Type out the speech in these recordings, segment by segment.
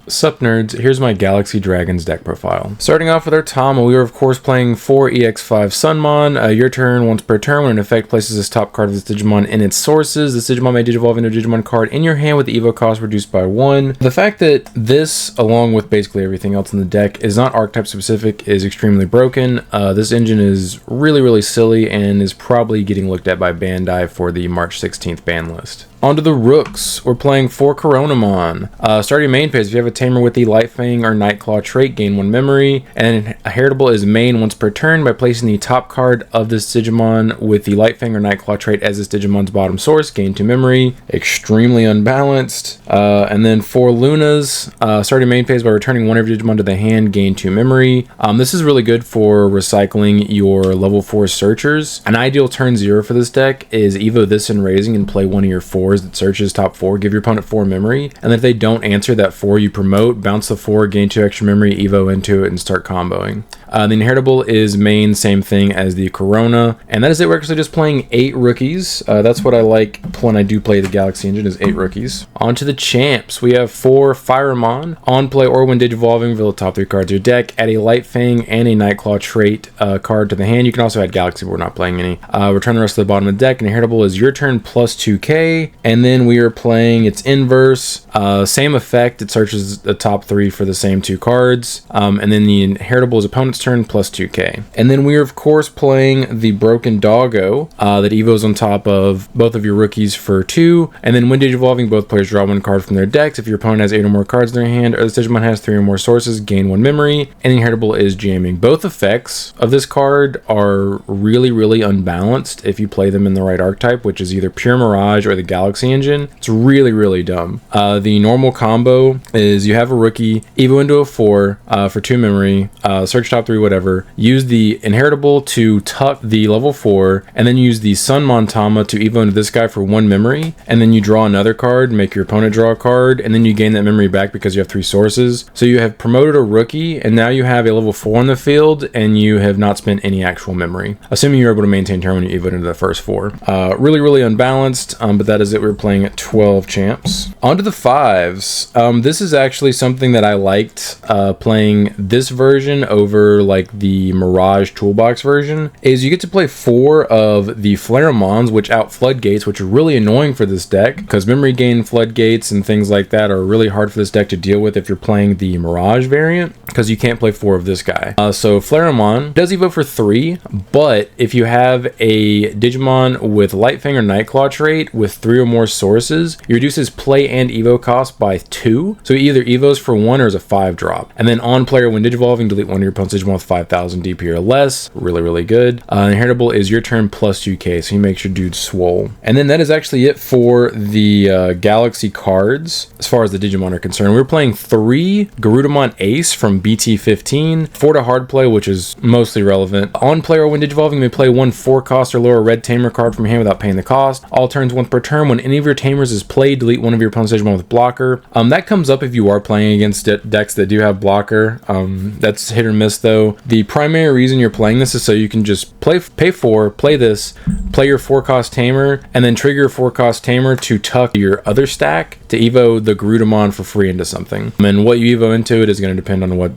Sup nerds, here's my Galaxy Dragons deck profile. Starting off with our Tamer, we are of course playing 4 EX5 Sunmon. Your turn, once per turn, when an effect places this top card of this Digimon in its sources, this Digimon may digivolve into a Digimon card in your hand with the Evo cost reduced by 1. The fact that this, along with basically everything else in the deck, is not archetype specific is extremely broken. This engine is really silly and is probably getting looked at by Bandai for the March 16th ban list. Onto the Rooks, we're playing 4 Coronamon. Starting main phase, if you have a Tamer with the Light Fang or Nightclaw trait, gain 1 memory, and heritable is main once per turn by placing the top card of this Digimon with the Light Fang or Nightclaw trait as this Digimon's bottom source, gain 2 memory. Extremely unbalanced. And then 4 Lunas, starting main phase by returning one of your Digimon to the hand, gain 2 memory. This is really good for recycling your level 4 searchers. An ideal turn 0 for this deck is Evo this in Raising and play one of your 4 that searches top 4, give your opponent 4 memory, and if they don't answer that 4 you promote, bounce the 4, gain 2 extra memory, Evo into it, and start comboing. The inheritable is main, same thing as the Corona, and that is it. We're actually just playing 8 rookies. That's what I like when I do play the Galaxy engine, is 8 rookies. On to the champs. We have 4 Firemon. On play or when digivolving, reveal the top 3 cards of your deck, add a Light Fang and a Nightclaw trait card to the hand. You can also add Galaxy, but we're not playing any. Return the rest of the bottom of the deck, and inheritable is your turn plus 2k, and then we are playing its inverse. Same effect, it searches the top 3 for the same 2 cards, and then the inheritable is opponent's turn plus 2k. And then we are of course playing the Broken Doggo that evos on top of both of your rookies for 2, and then when digivolving, both players draw 1 card from their decks. If your opponent has 8 or more cards in their hand, or this Digimon has 3 or more sources, gain 1 memory, and the inheritable is jamming. Both effects of this card are really unbalanced if you play them in the right archetype, which is either Pure Mirage or the Galaxy engine. It's really dumb. The normal combo is you have a rookie, Evo into a 4 for 2 memory, search top 3, whatever. Use the inheritable to tuck the level 4, and then use the Sunmon Tama to Evo into this guy for 1 memory, and then you draw another card, make your opponent draw a card, and then you gain that memory back because you have 3 sources. So you have promoted a rookie, and now you have a level 4 on the field, and you have not spent any actual memory, assuming you're able to maintain turn when you Evo into the first 4. Really unbalanced, but that is it. We're playing at 12 champs. On to the 5s. This is actually something that I liked playing this version over like the Mirage Toolbox version, is you get to play 4 of the Flaremons, which out Floodgates, which are really annoying for this deck, because memory gain Floodgates and things like that are really hard for this deck to deal with if you're playing the Mirage variant, because you can't play 4 of this guy. So Flaremon does evo for 3, but if you have a Digimon with Light Fang or Nightclaw trait with 3 or more sources, you reduce his play and evo cost by 2, so he either evos for 1 or is a 5 drop. And then on player, when digivolving, delete one of your opponent's Digimon with 5,000 DP or less. Really good. Inheritable is your turn plus 2k, so he makes your dude swole. And then that is actually it for the Galaxy cards as far as the Digimon are concerned. We're playing 3 Garudamon Ace from BT15, 4 to hard play, which is mostly relevant. On player, when digivolving, you may play 1 4 cost or lower red Tamer card from your hand without paying the cost. All turns once per turn. When any of your Tamers is played, delete one of your opponent's Digimon with blocker. That comes up if you are playing against decks that do have blocker. That's hit or miss though. The primary reason you're playing this is so you can just pay 4, play this, play your 4 cost Tamer, and then trigger your 4 cost Tamer to tuck your other stack to evo the Garudamon for free into something. And what you evo into it is going to depend on what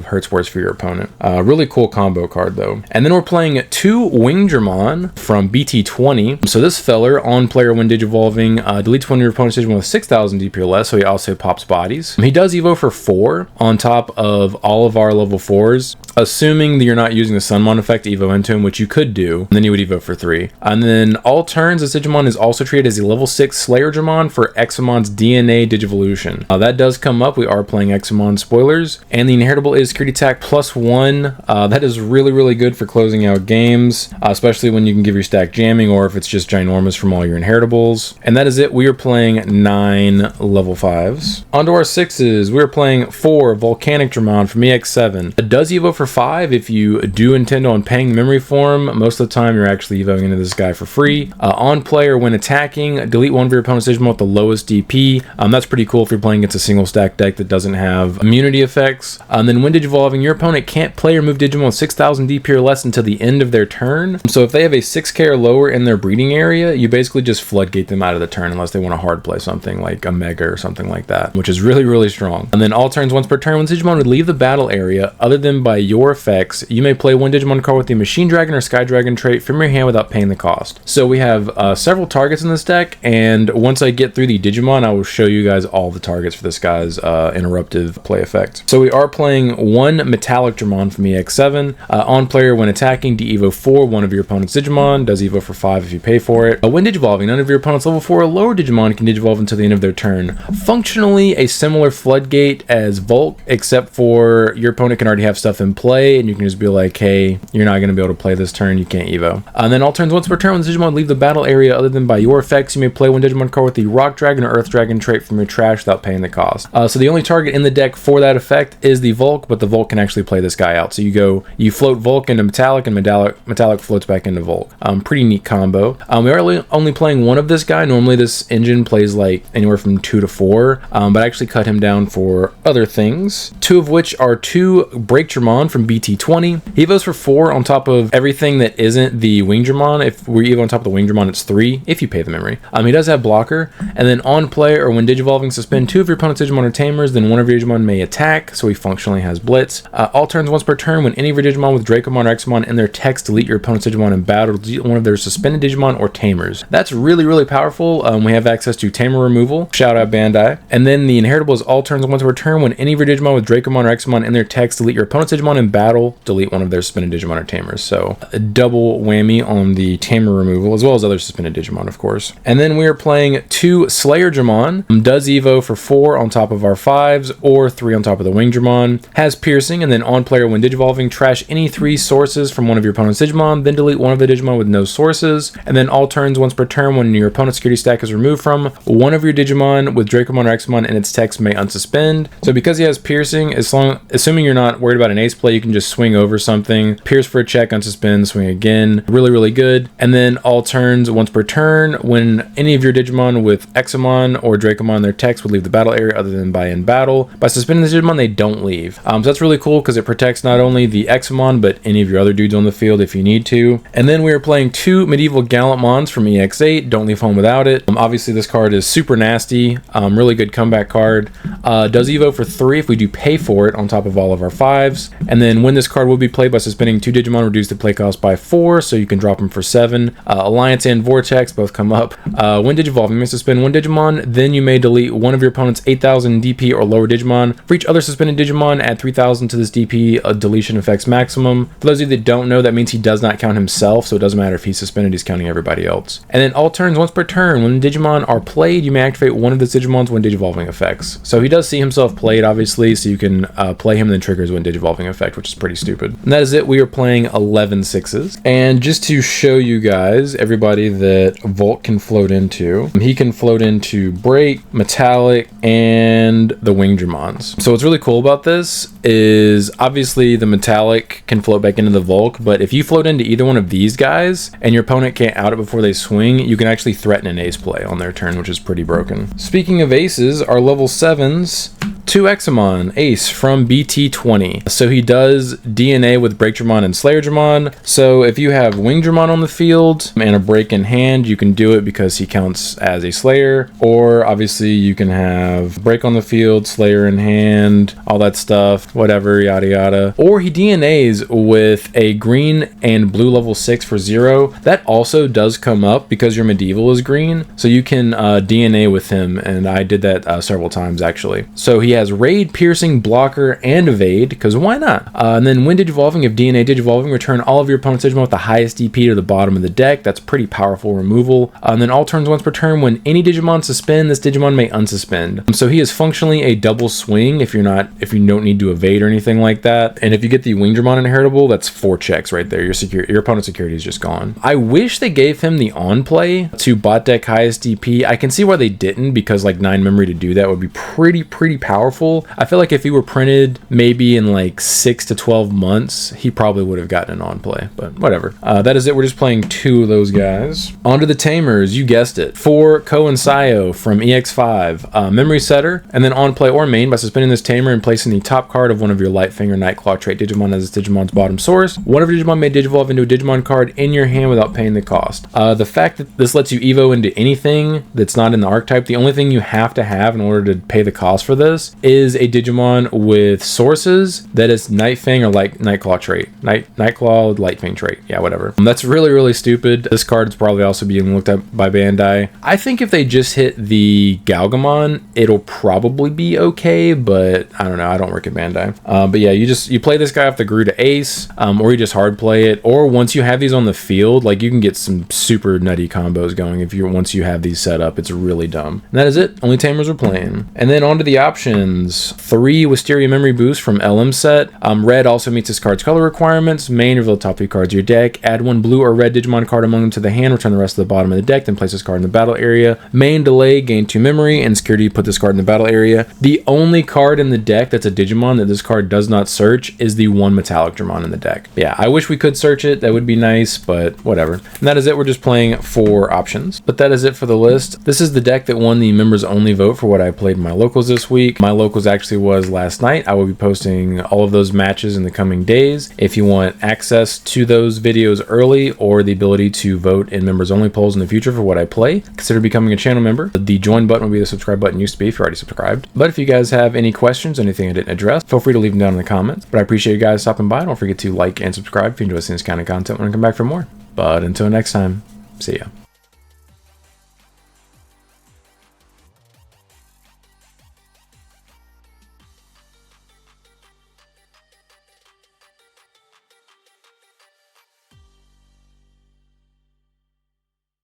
hurts worse for your opponent. Really cool combo card though. And then we're playing 2 Wingdramon from BT20. So this feller, on player when digivolving, deletes one of your opponent's Digimon with 6,000 DP or less, so he also pops bodies. He does evo for 4 on top of all of our level 4s, assuming that you're not using the Sunmon effect to evo into him, which you could do, and then you would evo for 3. And then all turns, this Digimon is also treated as a level 6 Slayer Dramon for Examon's DNA Digivolution. That does come up. We are playing Examon spoilers, and the inheritable is security attack plus 1. That is really good for closing out games, especially when you can give your stack jamming, or if it's just ginormous from all your inheritables. And that is it. We are playing 9 level 5s. Onto our 6s. We are playing 4 Volcanic Dramon from EX7. It does evo for for 5 if you do intend on paying the memory for him. Most of the time, you're actually evoing into this guy for free. On play or when attacking, delete one of your opponent's Digimon with the lowest DP. That's pretty cool if you're playing against a single stack deck that doesn't have immunity effects. Then when Digivolving, your opponent can't play or move Digimon with 6,000 DP or less until the end of their turn. So if they have a 6k or lower in their breeding area, you basically just floodgate them out of the turn unless they want to hard play something like a Mega or something like that, which is really, really strong. And then all turns once per turn, when Digimon would leave the battle area, other than by your effects, you may play one Digimon card with the Machine Dragon or Sky Dragon trait from your hand without paying the cost. So we have several targets in this deck, and once I get through the Digimon, I will show you guys all the targets for this guy's interruptive play effect. So we are playing one Metallic Dramon from EX7. On player, when attacking, de-evo 4 one of your opponent's Digimon, does evo for 5 if you pay for it. When Digivolving, none of your opponent's level 4 or lower Digimon can Digivolve until the end of their turn. Functionally a similar floodgate as Volk, except for your opponent can already have stuff in play, and you can just be like, hey, you're not going to be able to play this turn, you can't evo. And then all turns once per turn, when Digimon leave the battle area other than by your effects, you may play one Digimon card with the Rock Dragon or Earth Dragon trait from your trash without paying the cost. So the only target in the deck for that effect is the Volk, but the Volk can actually play this guy out. So you float Volk into Metallic, and Metallic floats back into Volk. Pretty neat combo. We are only playing one of this guy. Normally this engine plays like anywhere from 2 to 4, but I actually cut him down for other things. 2 of which are 2 Break Dramon from BT20. He evos for 4 on top of everything that isn't the Wing Dramon. If we evo on top of the Wing Dramon, it's 3 if you pay the memory. He does have blocker, and then on play or when Digivolving, suspend 2 of your opponent's Digimon or Tamers, then one of your Digimon may attack, so he functionally has Blitz. All turns once per turn, when any of your Digimon with Dracomon or Examon in their text delete your opponent's Digimon in battle, delete one of their suspended Digimon or Tamers. That's really, really powerful. We have access to Tamer removal, shout out Bandai. And then the inheritable is all turns once per turn, when any of your Digimon with Dracomon or Examon in their text delete your opponent's Digimon in battle, delete one of their suspended Digimon or Tamers. So a double whammy on the Tamer removal, as well as other suspended Digimon, of course. And then we are playing 2 Slayer Dramon, does evo for 4 on top of our 5s or 3 on top of the Wing Dramon, has piercing, and then on player when Digivolving, trash any 3 sources from one of your opponent's Digimon, then delete one of the Digimon with no sources. And then all turns once per turn, when your opponent's security stack is removed from one of your Digimon with Dracomon or Examon in its text may unsuspend. So because he has piercing, assuming you're not worried about an ace play, you can just swing over something, pierce for a check, unsuspend, swing again. Really, really good. And then all turns once per turn, when any of your Digimon with Examon or Dracomon in their text would leave the battle area other than by in battle. By suspending the Digimon, they don't leave. So that's really cool because it protects not only the Examon, but any of your other dudes on the field if you need to. And then we are playing 2 Medieval Gallantmons from EX8. Don't leave home without it. Obviously, this card is super nasty. Really good comeback card. Does evo for 3 if we do pay for it on top of all of our 5s. And then when this card will be played by suspending 2 Digimon, reduce the play cost by 4, so you can drop them for 7. Alliance and Vortex both come up. When Digivolving, you may suspend 1 Digimon, then you may delete one of your opponent's 8,000 DP or lower Digimon. For each other suspended Digimon, add 3,000 to this DP deletion effects maximum. For those of you that don't know, that means he does not count himself, so it doesn't matter if he's suspended, he's counting everybody else. And then all turns once per turn, when Digimon are played, you may activate one of the Digimon's when Digivolving effects. So he does see himself played, obviously, so you can play him and then triggers when Digivolving effect, which is pretty stupid. And that is it. We are playing 11 6s. And just to show you guys, everybody that Volt can float into, he can float into Break, Metallic, and the Wing Dramons. So what's really cool about this is obviously the Metallic can float back into the Volk, but if you float into either one of these guys and your opponent can't out it before they swing, you can actually threaten an ace play on their turn, which is pretty broken. Speaking of aces, our level 7s, 2 Examon, Ace from BT20. So he does DNA with Break Dramon and Slayer Dramon. So if you have Wing Dramon on the field and a Break in hand, you can do it because he counts as a Slayer. Or obviously you can have Break on the field, Slayer in hand, all that stuff, whatever, yada yada. Or he DNAs with a green and blue level 6 for 0. That also does come up because your Medieval is green. So you can DNA with him, and I did that several times actually. So he has Raid, Piercing, Blocker, and Evade, because why not? And then when Digivolving, if DNA Digivolving, return all of your opponent's Digimon with the highest DP to the bottom of the deck. That's pretty powerful removal. And then all turns once per turn, when any Digimon suspend, this Digimon may unsuspend. So he is functionally a double swing if you don't need to evade or anything like that. And if you get the Wing Dramon inheritable, that's 4 checks right there. Your opponent's security is just gone. I wish they gave him the on play to bot deck highest DP. I can see why they didn't, because like 9 memory to do that would be pretty powerful. I feel like if he were printed maybe in like 6 6 to 12 months, he probably would have gotten an on-play, but whatever. That is it. We're just playing 2 of those guys. On to the Tamers, you guessed it. 4 Ko and Sayo from EX5, memory setter, and then on-play or main by suspending this Tamer and placing the top card of one of your Lightfinger Nightclaw trait Digimon as its Digimon's bottom source. One of your Digimon may digivolve into a Digimon card in your hand without paying the cost. The fact that this lets you evo into anything that's not in the archetype, the only thing you have to have in order to pay the cost for this is a Digimon with sources that is Nightfang or like Nightclaw trait. Nightclaw Lightfang trait. Yeah, whatever. That's really, really stupid. This card is probably also being looked at by Bandai. I think if they just hit the Galgamon, it'll probably be okay, but I don't know. I don't work at Bandai. But yeah, you play this guy off the Garuda Ace, or you just hard play it, or once you have these on the field, like you can get some super nutty combos going once you have these set up. It's really dumb. And that is it. Only Tamers are playing. And then on to the options. 3 Wisteria Memory Boost from LM set. Red also meets this card's color requirements. Main, reveal the top 3 cards of your deck. Add 1 blue or red Digimon card among them to the hand. Return the rest to the bottom of the deck. Then place this card in the battle area. Main delay, gain 2 memory. And security, put this card in the battle area. The only card in the deck that's a Digimon that this card does not search is the 1 Metallic Dramon in the deck. Yeah, I wish we could search it. That would be nice, but whatever. And that is it. We're just playing 4 options. But that is it for the list. This is the deck that won the members only vote for what I played in my locals this week. My locals actually was last night. I will be posting all of those matches in the coming days. If you want access to those videos early or the ability to vote in members only polls in the future for what I play, consider becoming a channel member. The join button will be the subscribe button used to be if you're already subscribed. But if you guys have any questions, anything I didn't address, feel free to leave them down in the comments. But I appreciate you guys stopping by. Don't forget to like and subscribe if you enjoy seeing this kind of content when I come back for more. But until next time, see ya.